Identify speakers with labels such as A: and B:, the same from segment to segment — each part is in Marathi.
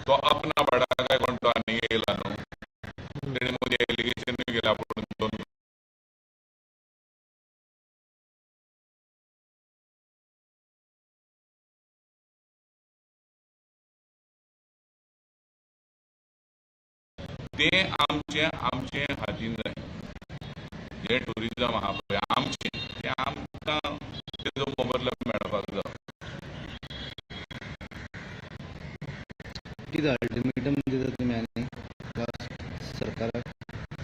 A: तो अपना भाडा काय कोण तो आनी येयला न्हू तेणी मोदी एलिगेशन केला पूण दोन ते आमचे आमचे हातीन जाय जे टुरिजम आहा पळय आमचे ते आमकां तेजो मोबदलो मेळपाक जाय
B: कितें अल्टिमेटम दिता तुमी आनी सरकाराक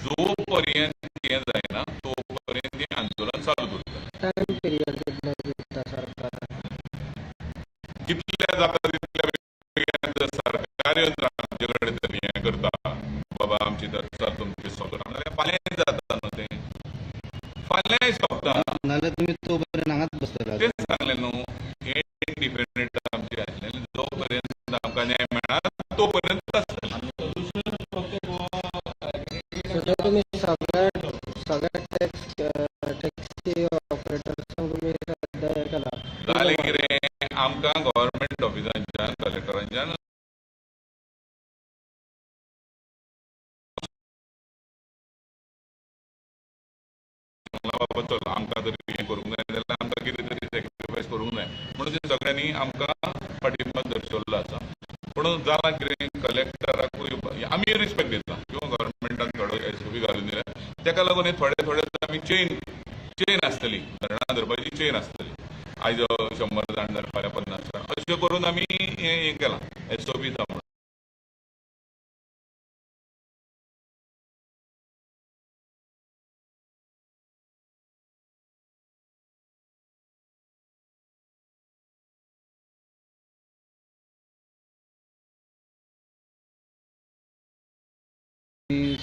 A: जो पर्यंत हें जायना तो पर्यंत तें आंदोलन चालू दवरतले
C: टाइम पिरियड कितना दिता सरकार
A: कितले जाता तितले बेगीन जर सरकार येवन आमचे कडेन जर हें करता बाबा आमची तर तुमची सोदून जाल्यार फाल्यां जाता न्हू तें फाल्यांय सोंपता
B: नाल्यार तुमी तो पर्यंत हांगाच बसतले
A: तेच सांगलें न्हू हें डिफरंट आमचें आसलें जो पर्यंत आमकां न्याय मेळना तो पर्यंत आसतलें
C: सध्या तुम्ही सगळ्या टॅक्सी ऑपरेटर्सांक तुम्ही सध्या हे केला
A: जालें कितें आमकां गव्हर्मेंट ऑफिसांच्यान कलेक्टरांच्यान बाबा चल आमकां जर हें करूंक जाय जाल्यार आमकां कितें तरी सॅक्रिफायस करूंक जाय म्हणून ते सगळ्यांनी आमकां फाटींबाद दर्शवल्लो आसा पूण जालां कितें कलेक्टराकूय आमी रिस्पेक्ट दिता किंवा गव्हर्मेंटान थोडो एसओपी घालून दिल्या तेका लागून हे थोडे थोडे आमी चेन आसतली धरणां धरपाची चेन आसतली आयज 100 जाण जाल्यार फाल्यां 50 जाण अशें करून आमी हें केलां एसओपी जावन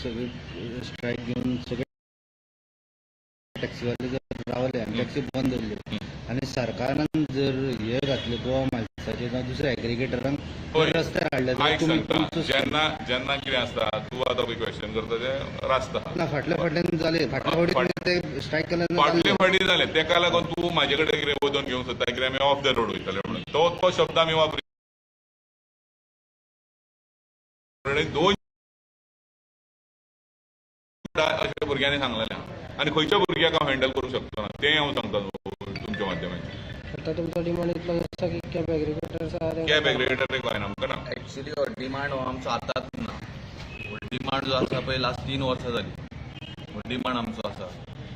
B: सगळे स्ट्रायक घेवन सगळे टॅक्सीवाले जर रावले आनी टॅक्सी बंद दवरली आनी सरकारान जर हे घातले गोवा मायल्साचे जावं दुसऱ्या एग्रिगेटरांक रस्त्यार हाडले जाल्यार तुमी तुमचो
A: जेन्ना जेन्ना कितें आसता तूं आतां पळय क्वेश्चन करता तें रास्त आहा
B: ना फाटल्यान जाले फाटल्या फावटी ते स्ट्रायक केले
A: फाटले फाटी जालें तेका लागून तूं म्हाजे कडेन कितें वदून घेवंक सोदता कित्याक आमी ऑफ द रोड वयतले म्हणून तो शब्द आमी वापरी दोन अशा भुरग्यांनी सांगलेलें आनी खंयच्या भुरग्याक हांव हँडल करूंक शकतो ना तें हांव सांगता तुमच्या माध्यमांतल्यान
C: आता तुमचा डिमांड इतलो आसा की कॅब एग्रिगेटर्स
A: कॅब एग्रिगेटर गोंयान आमकां ना
D: ॲक्च्युली हो डिमांड हो आमचो आतांच ना हो डिमांड जो आसा पळय लास्ट 3 वर्सां जाली हो डिमांड आमचो आसा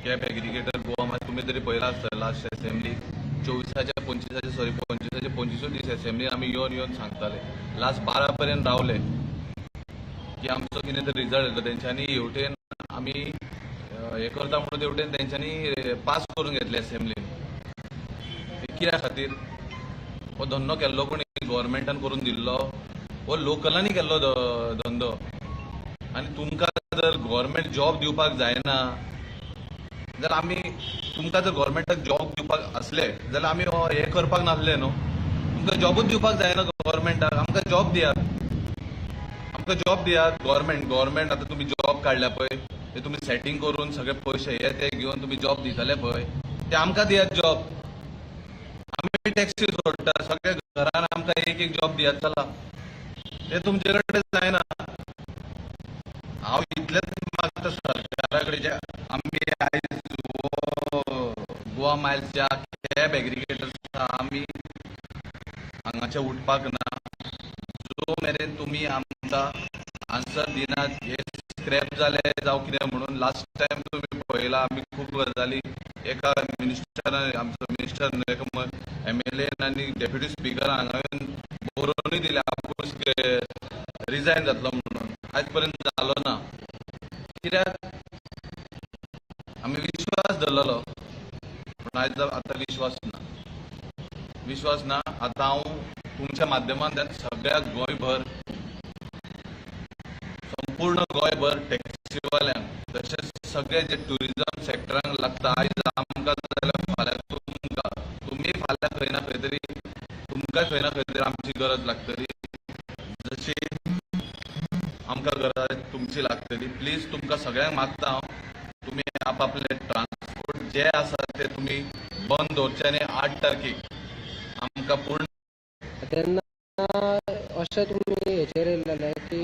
D: कॅब एग्रिगेटर गोवा मागीर तुमी तरी पळयला आसतले लास्ट एसेंब्ली 25 दीस एसेंब्लीन आमी येवन सांगताले लास्ट 12 पर्यंत रावले की आमचो कितें तरी रिजल्ट येतलो तेंच्यांनी हेवटेन आमी हें करता म्हणून तेवटेन तेंच्यांनी पास करून घेतले एसेंब्लीन कित्या खातीर हो धंदो केल्लो कोणी गव्हर्मेंटान करून दिल्लो हो लोकलांनी केल्लो धंदो आनी तुमकां जर गव्हर्मेंट जॉब दिवपाक जायना जाल्यार आमी तुमकां जर गव्हर्मेंटाक जॉब दिवपाक आसले जाल्यार आमी हो हें करपाक नासले न्हू तुमकां जॉबूच दिवपाक जायना गव्हर्मेंटाक आमकां जॉब दियात गव्हर्मेंट आतां तुमी जॉब काडल्या पळय ते तुमी सेटींग करून सगळे पयशे हे ते घेवन तुमी जॉब दितले पळय ते आमकां दियात जॉब आमी टॅक्सी सोडटा सगळ्या घरान आमकां एक जॉब दियात चला ते तुमचे कडेन जायना हांव इतलेंच मागता सरकारा कडेन जे आमी आयज गोवा मायल्सच्या कॅब एग्रिगेटर्स आमी हांगाचे उठपाक ना जो मेरेन तुमी आमकां आन्सर दिनात हे स्क्रॅप जाले जावं कितें म्हणून लास्ट टायम तुमी पळयला आमी खूब गजाली एका मिनिस्टरान आमचो मिनिस्टर एका MLA आनी डेप्युटी स्पिकरान हांगा येवन बरोवनूय दिले आपूण रिजायन जातलो म्हणून आयज पर्यंत जालो ना कित्याक आमी विश्वास धरलेलो पूण आयज आतां विश्वास ना आतां हांव तुमच्या माध्यमांतल्यान सगळ्या गोंयभर संपूर्ण गोंयभर टॅक्सीवाल्यांक तशेंच सगळे जे ट्युरिजम सेक्टरांक लागता आयज आमकां जाल्यार फाल्यां तुमी फाल्यां खंय ना खंय तरी तुमकां खंय ना खंय तरी आमची गरज लागतली जशी आमकां गरज तुमची लागतली प्लीज तुमकां सगळ्यांक मागता हांव तुमी आपआपले ट्रान्सपोर्ट जे आसा ते तुमी बंद दवरचे आनी 8 तारखेक आमकां पूर्ण
C: तेन्ना तेन्ना अशें तुमी हेचेर येयल्लेले की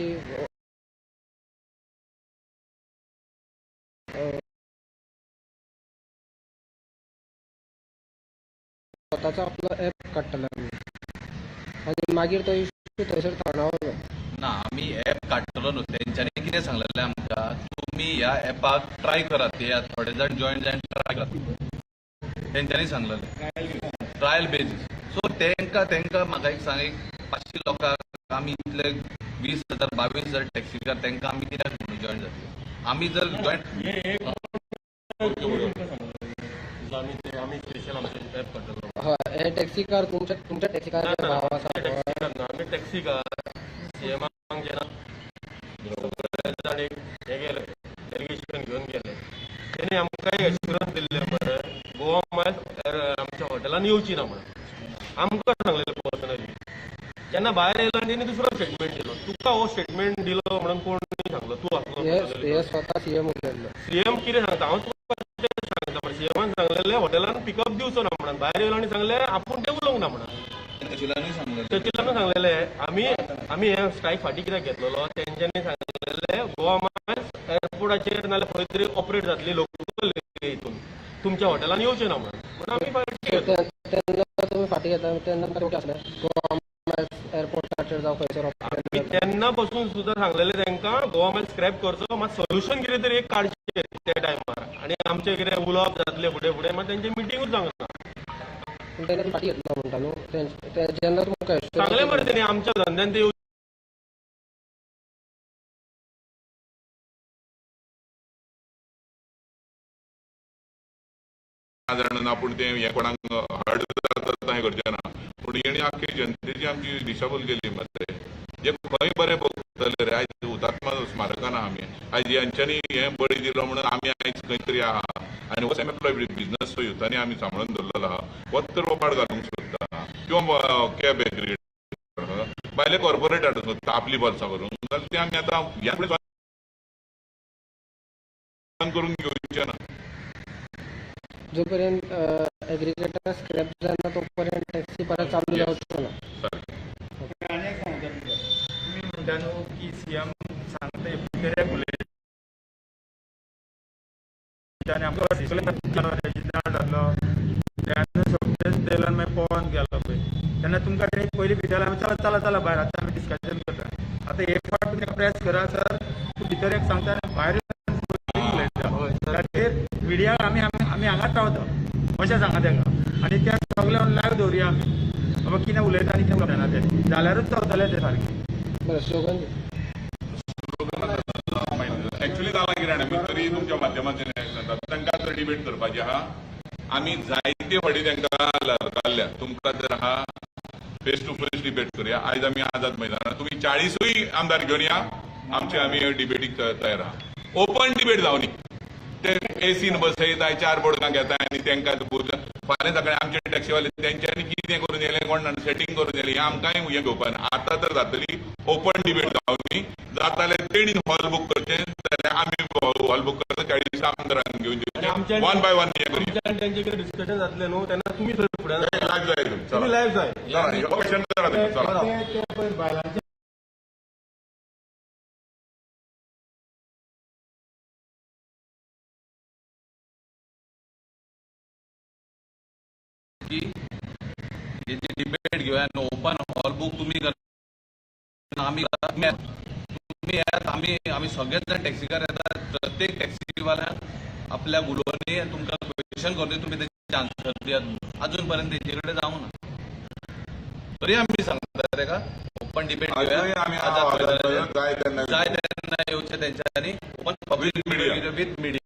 C: स्वताचो आपलो ॲप काडटले आमी आनी मागीर तो इश्यू थंयसर थांबवलो.
D: ना आमी ॲप काडटलो न्हू. तेंच्यांनी कितें सांगलेलें आमकां, तुमी ह्या ॲपाक ट्राय करात. हे थोडे जाण जॉईन जावन ट्राय करात. तेंच्यांनी सांगलेलें ट्रायल बेजीस. सो तेंकां म्हाका एक सांग, एक 500 लोकांक आमी इतले 20,000 22,000 टॅक्सीकार तेंकां आमी कित्याक म्हणून जॉईन जातले. आमी जर जॉईन
E: आम्ही स्पेशल आमचे ॲप काढतो.
C: हय हे टॅक्सी कार तुमच्या टॅक्सी कार भाव आसा पळय,
E: आम्ही टॅक्सी कार सीएमाक जेन्ना सगळे जाण एक हे गेले डेलिगेशन घेऊन गेले, त्यांनी आमकां एक एश्युरन्स दिल्ले मरे गोवा मायल्स आमच्या हॉटेलान येवची ना म्हणून आमकां सांगलेलें पर्सनली. जेन्ना भायर येयलो आनी तेणी दुसरो स्टेटमेंट दिलो. तुका हो स्टेटमेंट दिलो म्हणून कोण सांगलो? तूं आसलो
C: हे स्वता सीएम उलयल्लो.
E: सीएम कितें सांगता? हांव सांगता सीएमान सांगलेलें हॉटेलान पिकअप दिवचो ना म्हणून. भायर येयलो आनी सांगलें आपूण ते उलोवंक ना म्हणून. तेचिलानूच सांगलेलें आमी हे स्ट्रायक फाटीं कित्याक घेतलेलो, तेंच्यांनी सांगलेलें गोवा मायल्स एअरपोर्टाचेर नाल्यार खंय तरी ऑपरेट जातली लोकल हितून तुमच्या हॉटेलान येवचें ना म्हणून आमी फाटीं घेतलो.
C: तेन्ना तुमी फाटीं घेता तेन्ना तुमकां आसलें गोवा मायल्स एअरपोर्टाचेर जावं खंयसर
E: आमी तेन्ना पासून सुद्दां सांगलेलें तेंकां गोवा मायल्स स्क्रॅप करचो, मात सोल्युशन कितें तरी एक काडचें त्या टायमार. आनी आमचें कितें उलोवप जातलें फुडें मात तेंची मिटींगूच जावंक ना.
C: तेन्ना फाटीं घेतलो म्हणटा न्हू. जेन्ना तुमकां
E: सांगलें मरे तेणी आमच्या धंद्यान ते
A: जाणां आपूण तें हें कोणाक हर्ट जाता हें करचें ना. पूण हेणी आख्खे जनतेची आमची दिशाभूल केली मरे. जे खंय बरें भोगतले रे. आयज हुतात्मा स्मारकान आमी आयज यांच्यांनी हें बळी दिलो म्हणून आमी आयज खंय तरी आहा आनी हो सेम एम्प्लॉय बिझनस युथांनी आमी सांबाळून दवरलेलो आहा. हो तर वपाड घालूंक सोदता किंवा कॅब एग्रीगेटर भायले कॉर्पोरेट हाडूंक सोदता आपली बोल्सां करून, जाल्यार ते आमी आतां ह्या फुडें करून घेवचें ना.
C: जो पर्यंत एग्रीगेटर स्क्रॅप जायना तो पर्यंत टॅक्सी परत चालू जावचो ना.
F: तुम्ही म्हणता न्हू की सीएम सांगता कित्याक उलयता आनी आमकां रेजिस्टर जातलो तेन्ना सगळें तेलान मागीर पवन गेलो पळय तेन्ना तुमकां तेणी पयलीं भितर आमी चला चला भायर आतां आमी डिस्कशन करता. आतां एक फावट तुमी प्रेस करा सर, तूं भितर एक सांगता आनी भायर उलयता. मिडिया आमी हांगाच रावता अशें सांगा तेंकां आनी त्या सगळ्या लायव्ह दवरुया आमी बाबा कितें उलयता आनी कितें उलयना तें जाल्यारूच जावतलें तें सारकें.
C: बरें स्लोगन
A: एक्चुअली जाला कितें आमी तरी तुमच्या माध्यमांतल्यान सांगतात तांकां तर डिबेट करपाची आहा. आमी जायते फावटी तांकां काडल्या तुमकां जर आहा फेस टू फेस डिबेट करुया. आयज आमी आझाद मैदानार तुमी 40 आमदार घेवन या, आमी डिबेटीक तयार आहा. ओपन डिबेट जावनी. ते एसीन बसयताय 4 बोर्डां घेताय आनी तेंकां फाल्यां सकाळीं आमचे टॅक्सीवाले तेंच्यांनी कितें करून येयलें कोण जाणा सेटींग करून येयलें हें आमकांय हें घेवपा ना. आतां तर जातली ओपन डिबेट जावनी. जातालें तेणीन हॉल बूक करचें जाल्यार आमी हॉल बूक करता 40 आमदारांक घेवन येवचें वन बाय वन हें करुया.
E: तेंचे कितें डिस्कशन जातलें न्हू तेन्ना तुमी थंय फुडें
A: लायव्ह जाय
E: तुमी लायव्ह जाय.
A: क्वेश्चन करा चला.
F: ते पळय बायलांचे
D: की याची डिबेट घेऊया आणि ओपन हॉल बुक तुम्ही करा. तुम्ही यात आम्ही सगळेच जण टॅक्सीकार येतात. प्रत्येक टॅक्सीवाल्याक आपल्या उलोवनी तुमकां क्वेश्चन करता तुम्ही त्याचे आन्सर दियात. अजूनपर्यंत तेचे कडेन जावं ना. तरी आम्ही सांगता तेका ओपन डिबेट घेऊया. जाय तेन्ना येवचें तेंच्यांनी open public media with media.